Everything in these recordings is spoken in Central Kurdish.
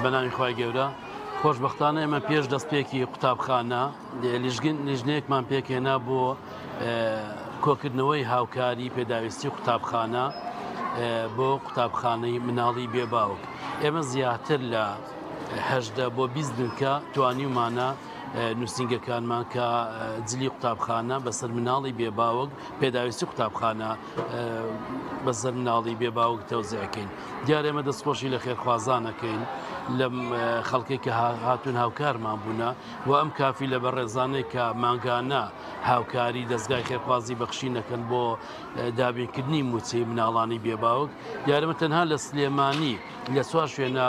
بەنامی خوای گەورە خۆشبەختانە ئێمە پێش دەستپێکی قوتابخانە لیژنەیەکمان پێکهێنا بۆ کۆکردنەوەی هاوکاری پێداویستی قوتابخانە بۆ قوتابخانەی مناڵی بێباوک. ئێمە زیاتر لە 18 بۆ 20 بنکە توانیمانە نووسنگەکانمان کە جلی قوتابخانە بەسەر مناڵی بێباوک پێداویستی قوتابخانە بەسەر مناڵی بێباوک تەوزیعکەین. دیارە ئێمە دەستخۆشی لە خێرخوازانەکەین لەم خەڵکی کە هاتوون هاوکارمان بوونە و ئەم کافی لە بەڕێزانەی کە ماگانە هاوکاری دەستگای خێرخوازی بەخشینەکەن بۆ دابینکردنی موچەی مناڵانی بێباوک. دیارەمە تەنها لە سلێمانی لە چوار شوێنە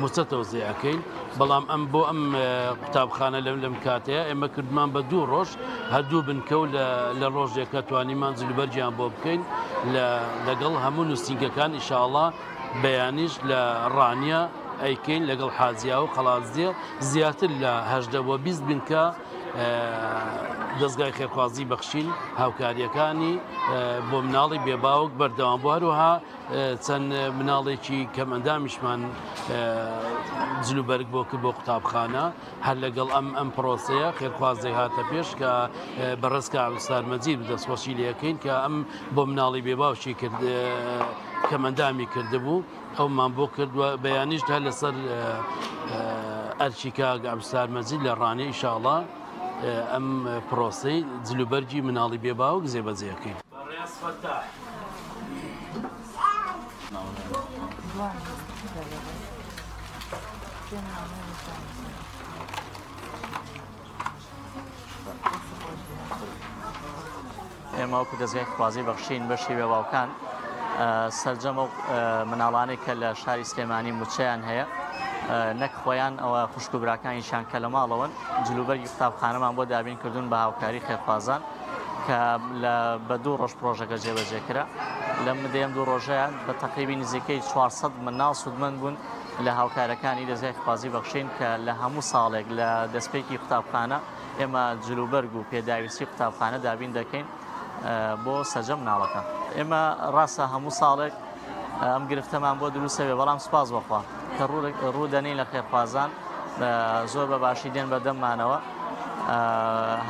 موچە تەوزیعەکەین، بەڵام ئەم بۆ ئەم قوتابخانە لەم کاتەیە ئێمە کردمان بە 2 ڕۆژ هەردوو بنکە و لە ڕۆژێکە توانیمان جلوبەرجیان بۆ بکەین لەگەڵ هەموو نووسنگەکان ئینشاءڵڵا بەیانیش لە ڕانیە ئەیکەین لەگەڵ حاجیا و قەڵازیە زیاتر لە 18 بۆ 20 بنکە دەستگای خێرخوازی بەخشین هاوکاریەکانی بۆ مناڵی بێباوک بەردەوام بۆ هەروەها چەند مناڵێکی کەمەندامیشمان جلوبەرگ بۆ کرد بۆ قوتابخانە هەر لەگەڵ ئەم پرۆسەیە خێرخوازی هاتە پێش کە بەڕێزکە عەبدولستار مەجید دەستخۆشی لەکەین کە ئەم بۆ مناڵی بێباوکی کرد کەمەندامی کردبوو ئەومان بۆ کردووە بەیانیش هەر لەسەر ئەرکی کاک عەبدولستار مەجید لە ڕانێ ئینشاءڵڵا ئەم پرۆسەی جلوبەرجی مناڵی بێباوک جێبەجێەکەین. ئێمە وەکو دەستگای خوازی بەخشین بەشی بێباوکان سەرجەمە مناڵانی کە لە شاری سلێمانی موچەیان هەیە نەک خۆیان ئەوە خوشک و براکانیشان کە لە ماڵەوەن جلوبەرگی قوتابخانەمان بۆ دابین کردوون بە هاوکاری خێرخوازان کە بە 2 ڕۆژ پرۆژەکە جێبەجێکرا. لەم دەیەم 2 ڕۆژەیە بە تەقریبی نزیکەی 400 مناڵ سودمەند بوون لە هاوکارەکانی دەستگای خوازی بەخشین کە لە هەموو ساڵێک لە دەستپێکی قوتابخانە ئێمە جلوبەرگ و پێداویستی قوتابخانە دابین دەکەین بۆ سەرجەم مناڵەکە. ئێمە ڕاستە هەموو ساڵێک ئەم گرفتەمان بۆ دروستە بێ، بەڵام سوپاس بەخوا کە ڕوودەنین لە خێرخوازان زۆر بە باشی دێن بەردەممانەوە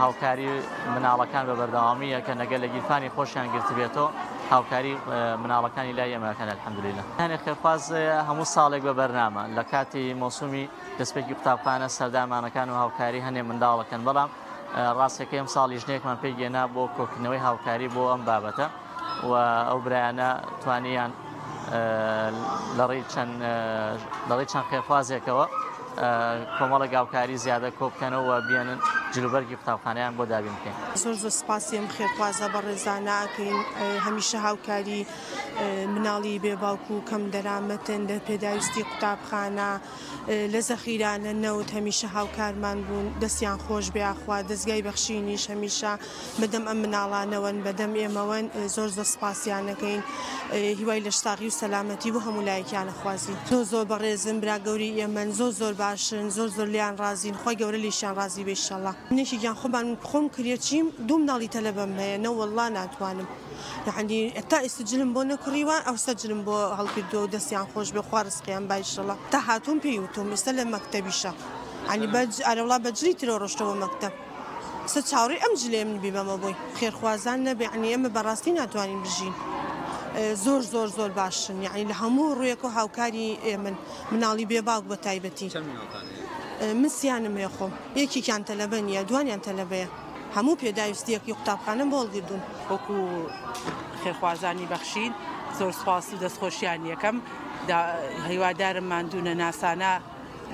هاوکاری مناڵەکان بە بەردەوامیە کە نەگەل لە گیرفانی خۆشیان گرتبێتەوە هاوکاری مناڵەکانی لای ئێمەکەن الحەمدوللیلە. هەنێ خێرخواز هەموو ساڵێک بە بەرنامە لە کاتی مۆسومی دەستپێکی قوتابخانە سەردانمانەکان و هاوکاری هەنێ منداڵەکەن، بەڵام ڕاستەکە ئەم ساڵ لیژنەیەکمان پێگێنا بۆ کۆکردنەوەی هاوکاری بۆ ئەم بابەتە و ئەو برایانە توانیان لەڕێی چەند خێرخوازێکەوە کۆمەڵە هاوکاری زیادە کۆ بکەنەوە بێنن جلوبەرگی قوتابخانەیان بۆ دابین بکەین. زۆر سپاسیم خێرخوازە بە ڕێزانەکەین هەمیشە هاوکاری مناڵی بێباوک و کەم دەرامەتن لە پێداویستی قوتابخانە لە زەخیرانە نەوت هەمیشە هاوکارمان بوون دەستیان خۆش بێخوا دەستگای بەخشینیش هەمیشە بەدەم ئەم مناڵانەوەن بەدەم ئێمەوەن زۆر سپاسیانەکەین هیوای لە شتاقی و سەلامەتی بۆ هەموو لایەکیانە خوازی. زۆر بەڕێزم برا گەوری ئێمە زۆر باشن زۆر لیان ڕازین خۆی گەورە لیشیان ڕازی بێ ئینشەڵڵا. منێکی گیان خۆمان خۆم کردچیم 2 مناڵی تەلەبەم هەیە نە وەڵڵا ناتوانم یعنی ئێتا ئێستاجلم بۆ نەکڕیوان ئەو سەجلم بۆ هەڵکردووە و دەستیان خۆش بێ خوا ڕزقیان با ئینشەڵڵا. تا هاتووم پێیوتم ئێستا لە مەکتەبیشە ینی ئەرەوڵا بەجلی ترۆ ڕۆشتەوە مەکتەب سە چاوەڕێ ئەم جلێ من بیبەمە بۆی خێرخوازان نەبێ ینی ئێمە بەڕاستی ناتوانین بژین زۆر باشن یعنی لە هەموو ڕوویەک و هاوکاری ئێمن مناڵی بێباوک بە تایبەتی من سیانم هەیە خۆم یەکێکیان تەلەبە نیە دوانیان تەلەبەیە هەموو پێداویستیەکی قوتابخانە بۆڵگردون. وەکو خێرخوازانی بەخشین زۆر سپاس و دەستخۆشیان یەکەم هیوادارم ماندوونە ناسانە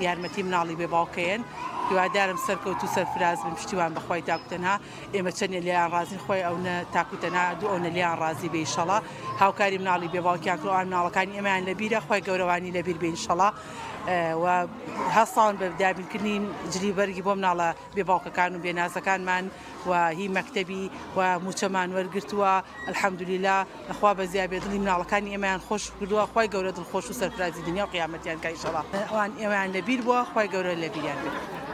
یارمەتی مناڵی بێباوکەیەن هیوادارم سەرکەوت و سەرفراز بن پشتیوان بەخوای تاکوتەنها ئێمە چەندێ لیان ڕازین خۆی ئەوە تاکوتەنها دوو ئەوە لیان ڕازی بێ ئینشەڵڵا هاوکاری مناڵی بێباوکیان کردووە مناڵەکانی ئێمەیان لەبیرە خۆی گەورەوانی لەبیر بێ ئینشەڵڵا و هەستان بە دابینکردنی جلیبەرگی بۆ مناڵە بێباوکەکان و بێنازەکانمان و هی مەکتەبی و موچەمان وەرگرتووە الحەمدوللیلا لەخوا بەزیا بێ دڵی مناڵەکانی ئێمەیان خۆش کردووە خۆی گەورە دڵخۆش و سەرفرازی دنیا و قیامەتیان کە ئینشەڵڵا ئەوان ئێمەیان لەبیر بووە خۆی گەورە لەبیریان بێت.